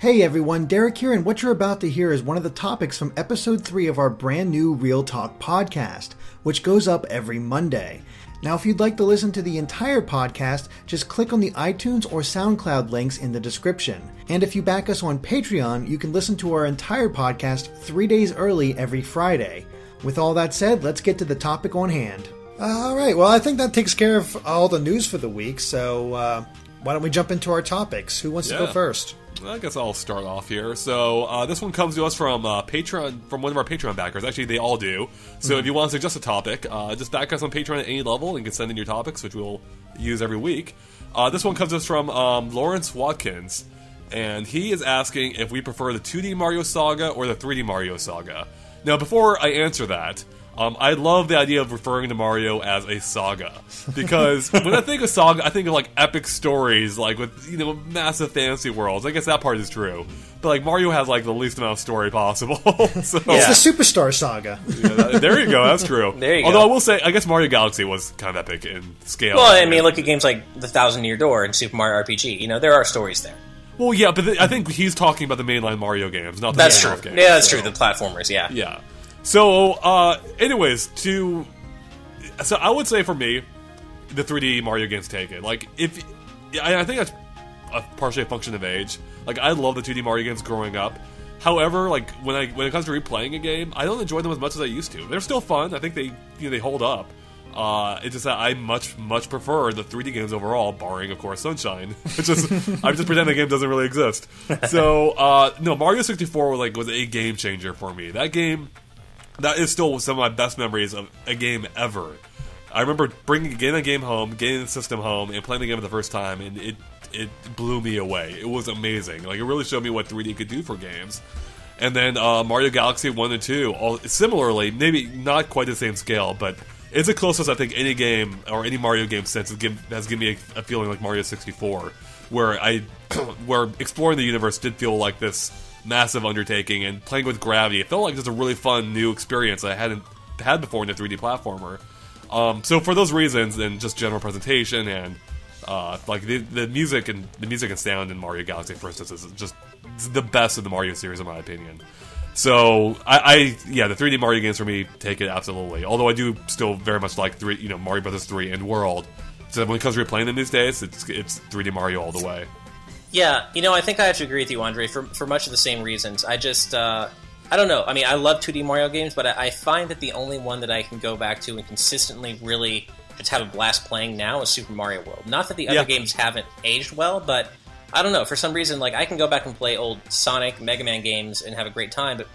Hey everyone, Derek here, and what you're about to hear is one of the topics from episode 3 of our brand new Real Talk podcast, which goes up every Monday. Now, if you'd like to listen to the entire podcast, just click on the iTunes or SoundCloud links in the description. And if you back us on Patreon, you can listen to our entire podcast 3 days early every Friday. With all that said, let's get to the topic on hand. Alright, well I think that takes care of all the news for the week, so why don't we jump into our topics? Who wants to go first? I guess I'll start off here. So this one comes to us from Patreon, from one of our Patreon backers. Actually, they all do. So if you want to suggest a topic, just back us on Patreon at any level and you can send in your topics, which we'll use every week. This one comes to us from Lawrence Watkins, and he is asking if we prefer the 2D Mario Saga or the 3D Mario Saga. Now, before I answer that, I love the idea of referring to Mario as a saga, because when I think of saga, I think of like epic stories, like with, you know, massive fantasy worlds. I guess that part is true, but like Mario has like the least amount of story possible. So, it's the Superstar Saga. There you go, that's true. There you Although go. I will say, I guess Mario Galaxy was kind of epic in scale. Well, I mean, look at games like The Thousand Year Door and Super Mario RPG. You know, there are stories there. Well, yeah, but I think he's talking about the mainline Mario games, not the That's spin-off true. games. Yeah, that's true. The platformers, yeah. Yeah. So, anyways, so I would say for me, the 3D Mario games take it. Like, I think that's partially a function of age. Like, I love the 2D Mario games growing up. However, like when it comes to replaying a game, I don't enjoy them as much as I used to. They're still fun. I think they hold up. It's just that I much prefer the 3D games overall, barring of course Sunshine, which is I'm just pretending the game doesn't really exist. So, no, Mario 64 was a game changer for me. That is still some of my best memories of a game ever. I remember getting a game home, getting the system home, and playing the game for the first time, and it blew me away. It was amazing. Like, it really showed me what 3D could do for games. And then Mario Galaxy 1 and 2, similarly, maybe not quite the same scale, but it's the closest I think any game, or any Mario game since, has given me a feeling like Mario 64, where where exploring the universe did feel like this massive undertaking, and playing with gravity, it felt like just a really fun new experience I hadn't had before in a 3D platformer. So for those reasons, and just general presentation, and like the music and sound in Mario Galaxy, for instance, is just the best of the Mario series in my opinion. So the 3D Mario games for me take it absolutely. Although I do still very much like Mario Brothers 3 and World. So when it comes to replaying them these days, it's 3D Mario all the way. Yeah, I think I have to agree with you, Andre, for much of the same reasons. I just, I don't know. I mean, I love 2D Mario games, but I find that the only one that I can go back to and consistently really just have a blast playing now is Super Mario World. Not that the other games haven't aged well, but I don't know. For some reason, like, I can go back and play old Sonic, Mega Man games and have a great time, but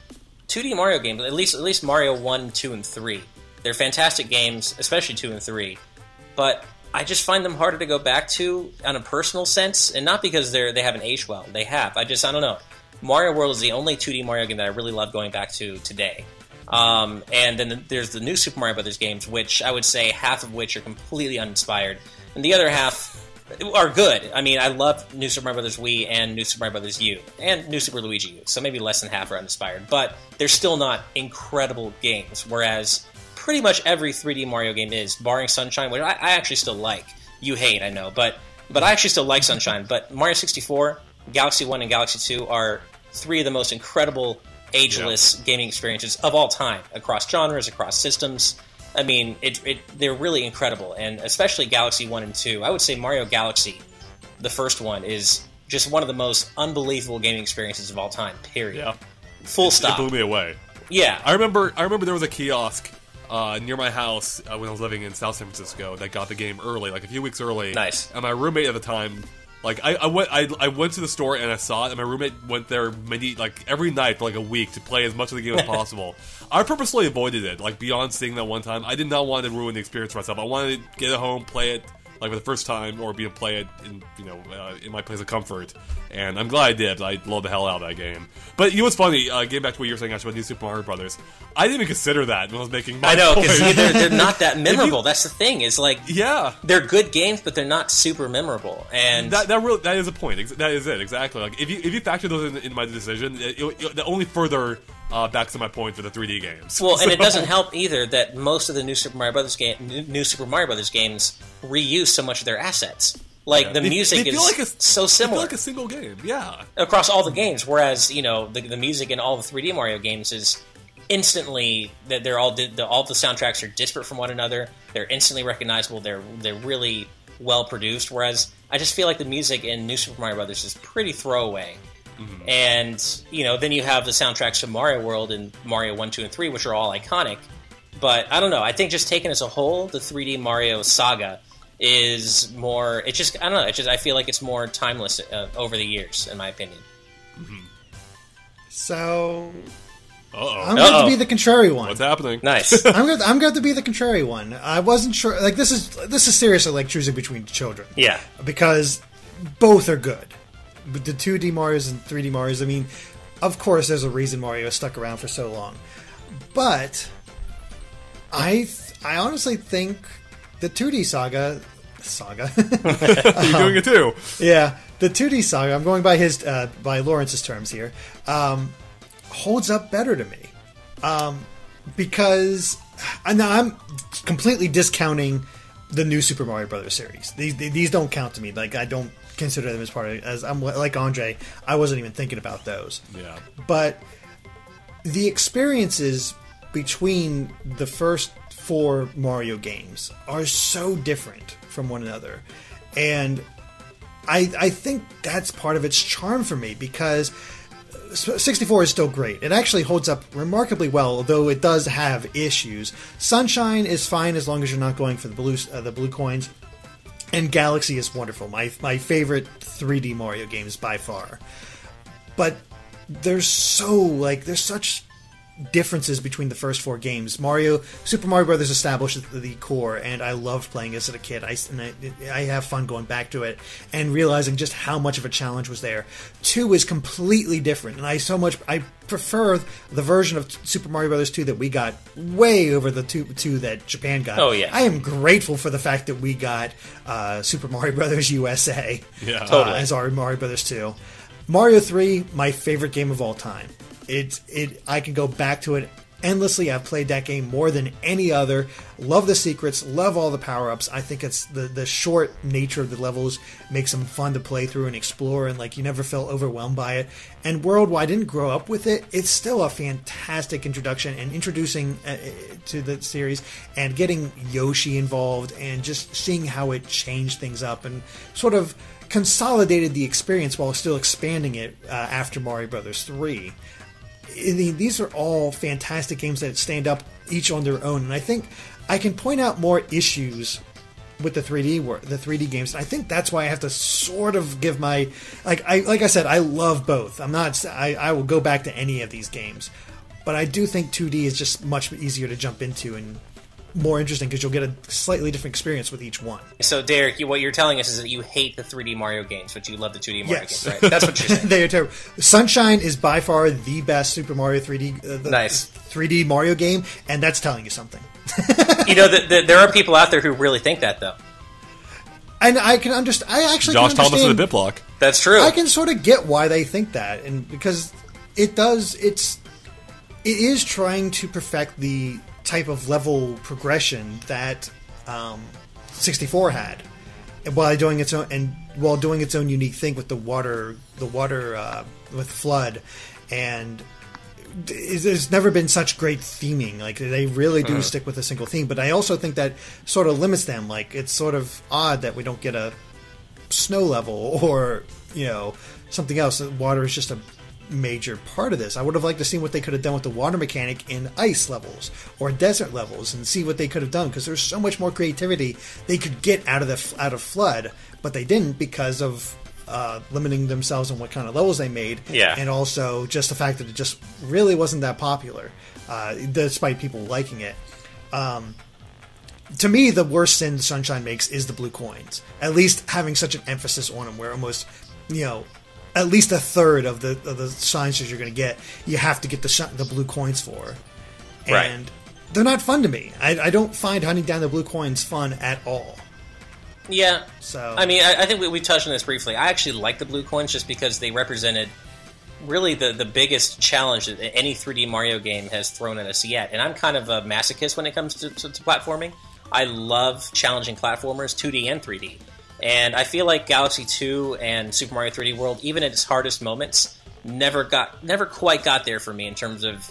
2D Mario games, at least Mario 1, 2, and 3, they're fantastic games, especially 2 and 3, but I just find them harder to go back to on a personal sense, and not because they haven't aged well. They have. I don't know. Mario World is the only 2D Mario game that I really love going back to today. And then there's the new Super Mario Brothers games, which I would say half of which are completely uninspired, and the other half are good. I mean, I love New Super Mario Brothers Wii and New Super Mario Brothers U, and New Super Luigi U, so maybe less than half are uninspired, but they're still not incredible games, whereas pretty much every 3D Mario game is, barring Sunshine, which I actually still like. You hate, I know, but I actually still like Sunshine. But Mario 64, Galaxy 1, and Galaxy 2 are three of the most incredible, ageless gaming experiences of all time, across genres, across systems. I mean, they're really incredible, and especially Galaxy 1 and 2. I would say Mario Galaxy, the first one, is just one of the most unbelievable gaming experiences of all time, period. Yeah. Full stop. It blew me away. Yeah. I remember there was a kiosk near my house when I was living in South San Francisco that got the game early, like a few weeks early. Nice. And my roommate at the time, like I went to the store and I saw it, and my roommate went there every night for like a week to play as much of the game as possible. I purposely avoided it, like beyond seeing that one time. I did not want to ruin the experience for myself. I wanted to get it home, play it like for the first time, or be able to play it in my place of comfort. And I'm glad I did. I love the hell out of that game. But you know what's funny? Getting back to what you were saying actually about New Super Mario Brothers, I didn't even consider that when I was making my I know, because point. they're not that memorable. That's the thing. It's like, yeah, they're good games, but they're not super memorable. And that is a point. That is it exactly. Like if you factor those in my decision, that only further backs to my point for the 3D games. Well, and it doesn't help either that most of the New Super Mario Brothers games reuse so much of their assets. Like, the music they is like so similar. They feel like a single game, yeah. Across all the games, whereas, you know, the music in all the 3D Mario games is instantly, they're all the soundtracks are disparate from one another, they're instantly recognizable, they're really well produced, whereas I just feel like the music in New Super Mario Brothers is pretty throwaway. Mm-hmm. And, you know, then you have the soundtracks from Mario World and Mario 1, 2, and 3, which are all iconic. But, I don't know, I think just taken as a whole, the 3D Mario saga is more, I don't know, I feel like it's more timeless over the years, in my opinion. Mm-hmm. So... Uh-oh. I'm going to be the contrary one. What's happening? Nice. I'm going to be the contrary one. I wasn't sure. Like, this is seriously like choosing between children. Yeah. Because both are good. But the 2D Marios and 3D Marios, I mean, of course there's a reason Mario has stuck around for so long. But I honestly think the 2D saga... You're doing it too. Yeah. The 2D saga, I'm going by Lawrence's terms here, holds up better to me. Because now I'm completely discounting the new Super Mario Brothers series. These don't count to me. Like, I don't consider them as part of, as I'm like Andre, I wasn't even thinking about those. Yeah. But the experiences between the first 4 Mario games are so different from one another. And I think that's part of its charm for me, because 64 is still great. It actually holds up remarkably well, although it does have issues. Sunshine is fine as long as you're not going for the blue coins. And Galaxy is wonderful. My favorite 3D Mario games by far. But there's such differences between the first 4 games. Super Mario Brothers established the core, and I loved playing as a kid. I have fun going back to it and realizing just how much of a challenge was there. 2 is completely different, and I prefer the version of Super Mario Brothers 2 that we got way over the 2 that Japan got. Oh yeah, I am grateful for the fact that we got Super Mario Brothers USA as our Mario Brothers 2. Mario 3, my favorite game of all time. I can go back to it endlessly. I've played that game more than any other. Love the secrets, love all the power-ups. I think it's the short nature of the levels makes them fun to play through and explore, and like you never felt overwhelmed by it. And World, while I didn't grow up with it, it's still a fantastic introduction and introducing to the series, and getting Yoshi involved and just seeing how it changed things up and sort of consolidated the experience while still expanding it after Mario Brothers 3. These are all fantastic games that stand up each on their own, and I think I can point out more issues with the 3D games. And I think that's why I have to sort of give my like I said, I love both. I will go back to any of these games, but I do think 2D is just much easier to jump into and more interesting because you'll get a slightly different experience with each one. So, Derek, what you're telling us is that you hate the 3D Mario games, but you love the 2D Mario games, right? That's what you're saying. They are terrible. Sunshine is by far the best Super Mario 3D nice 3D Mario game, and that's telling you something. You know, there are people out there who really think that, though. And I can understand. I actually Josh can understand. Thomas in the BitBlock. That's true. I can sort of get why they think that, and because it is trying to perfect the type of level progression that 64 had, while doing its own unique thing with the water with flood, and there's never been such great theming. Like, they really do stick with a single theme, but I also think that sort of limits them. Like, it's sort of odd that we don't get a snow level or something else. Water is just a major part of this. I would have liked to see what they could have done with the water mechanic in ice levels or desert levels, and see what they could have done, because there's so much more creativity they could get out of flood, but they didn't because of limiting themselves on what kind of levels they made, and also just the fact that it just really wasn't that popular, despite people liking it. To me, the worst sin Sunshine makes is the blue coins. At least having such an emphasis on them, where almost at least a third of the sciences you're going to get, you have to get the blue coins for. And they're not fun to me. I don't find hunting down the blue coins fun at all. Yeah. So I mean, I think we touched on this briefly. I actually like the blue coins just because they represented really the biggest challenge that any 3D Mario game has thrown at us yet. And I'm kind of a masochist when it comes to platforming. I love challenging platformers, 2D and 3D. And I feel like Galaxy 2 and Super Mario 3D World, even at its hardest moments, never quite got there for me in terms of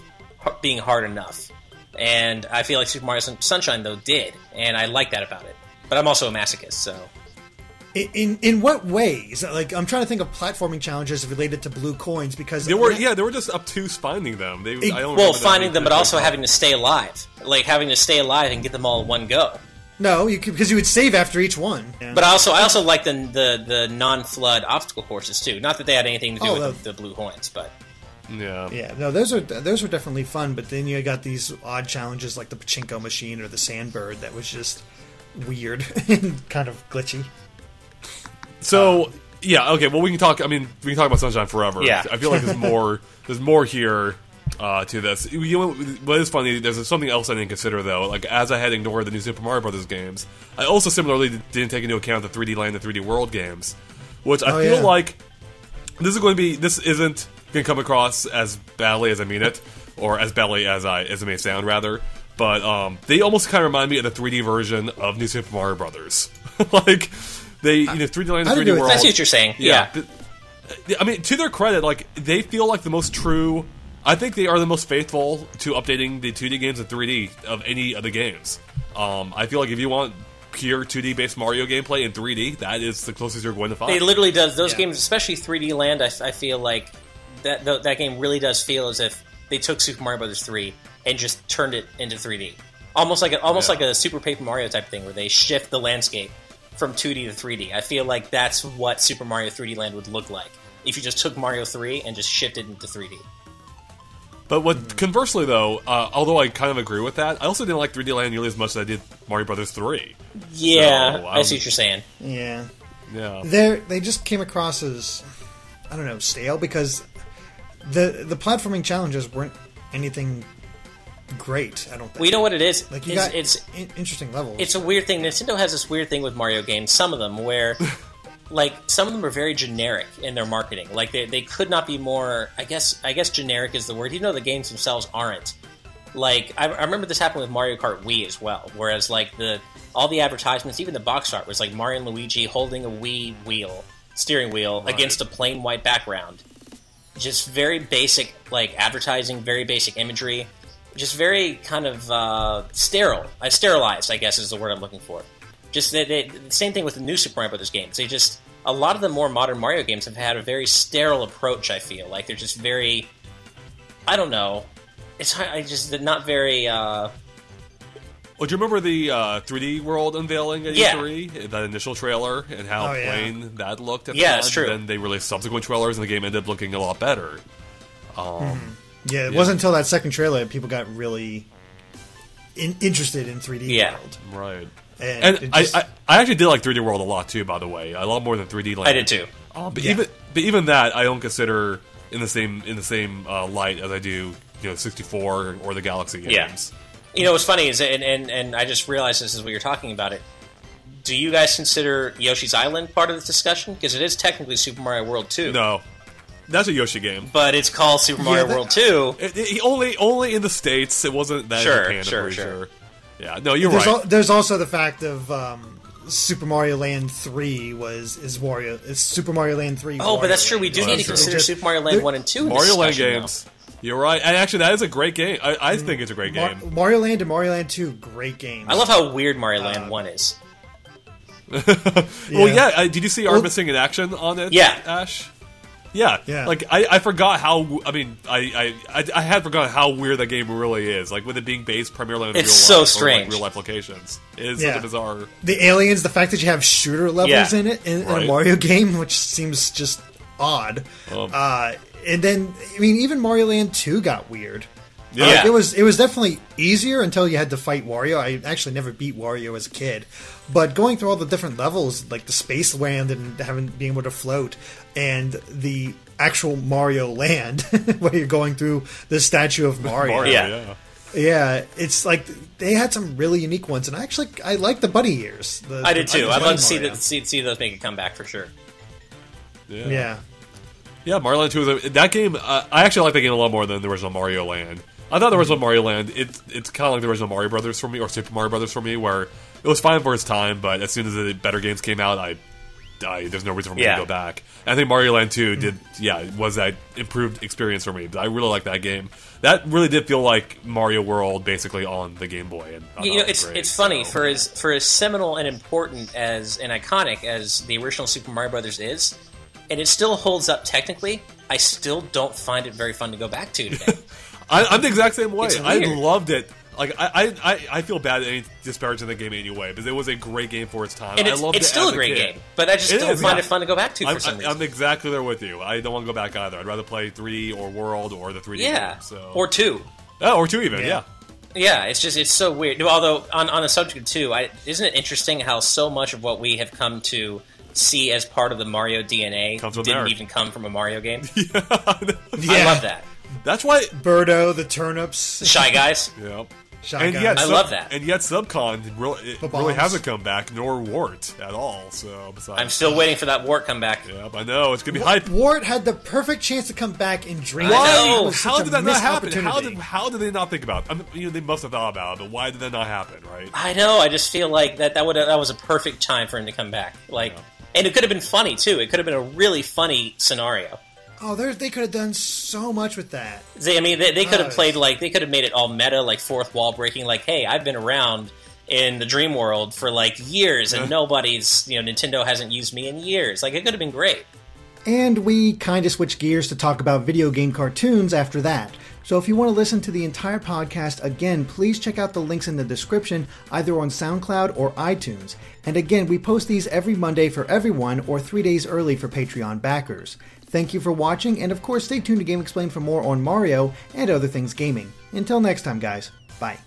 being hard enough. And I feel like Super Mario Sunshine, though, did. And I like that about it. But I'm also a masochist, so... In what ways? Like, I'm trying to think of platforming challenges related to blue coins, because... They were just obtuse finding them. Finding them, but also having to stay alive. Like, having to stay alive and get them all in one go. No, because you would save after each one. Yeah. But I also like the non-flood obstacle courses, too. Not that they had anything to do with the blue coins, but... Yeah. No, those are definitely fun, but then you got these odd challenges like the pachinko machine or the sandbird that was just weird and kind of glitchy. So, okay, well, we can talk about Sunshine forever. Yeah. I feel like there's more here to this. You know, what is funny, there's something else I didn't consider, though. Like, as I had ignored the new Super Mario Brothers games, I also similarly didn't take into account the 3D Land and 3D World games, which I feel like this isn't going to come across as badly as I mean it, or as badly as it may sound, rather. But they almost kind of remind me of the 3D version of New Super Mario Brothers. Like, 3D Land and 3D World. I see what you're saying. Yeah. I mean, to their credit, like, they feel like the most true... I think they are the most faithful to updating the 2D games in 3D of any of the games. I feel like if you want pure 2D-based Mario gameplay in 3D, that is the closest you're going to find. It literally does. Those games, especially 3D Land, I feel like that game really does feel as if they took Super Mario Bros. 3 and just turned it into 3D. Almost like a Super Paper Mario type thing, where they shift the landscape from 2D to 3D. I feel like that's what Super Mario 3D Land would look like if you just took Mario 3 and just shifted it into 3D. But conversely, though, although I kind of agree with that, I also didn't like 3D Land nearly as much as I did Mario Brothers 3. Yeah, I see what you're saying. Yeah. Yeah. They just came across as, I don't know, stale, because the platforming challenges weren't anything great, I don't think. Well, you know what it is? Like, it's interesting levels. It's a weird thing. Nintendo has this weird thing with Mario games, some of them, where... like, some of them are very generic in their marketing. Like, they could not be more... I guess generic is the word, even though the games themselves aren't. Like, I remember this happened with Mario Kart Wii as well, whereas, like, all the advertisements, even the box art, was like Mario and Luigi holding a Wii steering wheel, against a plain white background. Just very basic, like, advertising, very basic imagery. Just very kind of sterile. Sterilized, I guess, is the word I'm looking for. Just the same thing with the new Super Mario Brothers games. A lot of the more modern Mario games have had a very sterile approach, I feel. Like, they're just very... I don't know. They're not very... Well, do you remember the 3D World unveiling at E3? That initial trailer, and how plain that looked at the time? That's true. Then they released subsequent trailers, and the game ended up looking a lot better. Yeah, it wasn't until that second trailer that people got really interested in 3D World. Right. And I actually did like 3D World a lot too, by the way. A lot more than 3D Land. I did too. But even that I don't consider in the same light as I do, 64 or the Galaxy games. Yeah. You know what's funny is, and I just realized this is what you're talking about it. Do you guys consider Yoshi's Island part of this discussion? Because it is technically Super Mario World 2. No. That's a Yoshi game. But it's called Super Mario World 2. Only in the States. It wasn't that in Japan, I'm pretty sure. Yeah, no, you're right. There's also the fact of Super Mario Land 3 is Super Mario Land 3. Oh, but that's true. We do need to consider Super Mario Land 1 and 2 Mario Land games. You're right. And actually, that is a great game. I think it's a great game. Mario Land and Mario Land 2, great games. I love how weird Mario Land 1 is. Well, did you see Arbising in action on it, Ash? Yeah. Like, I forgot how... I mean, I had forgotten how weird that game really is. Like, with it being based primarily on real life. It's so strange. Real life locations. It's such a bizarre... The aliens, the fact that you have shooter levels in it, in a Mario game, which seems just odd. And then, I mean, even Mario Land 2 got weird. Yeah. It was definitely easier until you had to fight Wario. I actually never beat Wario as a kid. But going through all the different levels, like the Space Land and being able to float, and the actual Mario Land, where you're going through the statue of Mario. Yeah, it's like they had some really unique ones, and I like the bunny ears. I did too. I'd love to see those make a comeback for sure. Yeah, Mario Land 2 is that game. I actually like that game a lot more than the original Mario Land. I thought the original Mario Land, it's kind of like the original Mario Brothers for me, or Super Mario Brothers for me, where it was fine for its time, but as soon as the better games came out, I there's no reason for me to go back. And I think Mario Land 2 was that improved experience for me. But I really like that game. That really did feel like Mario World basically on the Game Boy. And it's funny for as seminal and important as and iconic as the original Super Mario Brothers is, and it still holds up technically. I still don't find it very fun to go back to today. I'm the exact same way. I weird. loved it. Like I feel bad at any disparaging the game anyway, because it was a great game for its time. And I loved it's it still as a great kid. game, but I just don't find it fun to go back to for some reason. I'm exactly there with you. I don't want to go back either. I'd rather play 3D or World or the 3D game. So. Or 2. Oh, or 2 even, yeah. Yeah, it's so weird. Although, on the subject of 2, isn't it interesting how so much of what we have come to see as part of the Mario DNA didn't even come from a Mario game? I love that. That's why Birdo, the turnips, the Shy Guys. Yep. I love that. And yet Subcon really hasn't come back, nor Wart at all. So I'm still waiting for that Wart comeback. Yep, I know. It's going to be hype. Wart had the perfect chance to come back in Dream. Why? How did that not happen? How did they not think about it? They must have thought about it, but why did that not happen, right? I know. I just feel like that was a perfect time for him to come back. And it could have been funny, too. It could have been a really funny scenario. Oh, they could have done so much with that. They could have played they could have made it all meta, like fourth wall breaking. Like, hey, I've been around in the dream world for years, and Nintendo hasn't used me in years. It could have been great. And we kind of switched gears to talk about video game cartoons after that. So if you want to listen to the entire podcast again, please check out the links in the description, either on SoundCloud or iTunes. And again, we post these every Monday for everyone, or 3 days early for Patreon backers. Thank you for watching, and of course stay tuned to Game Explained for more on Mario and other things gaming. Until next time, guys. Bye.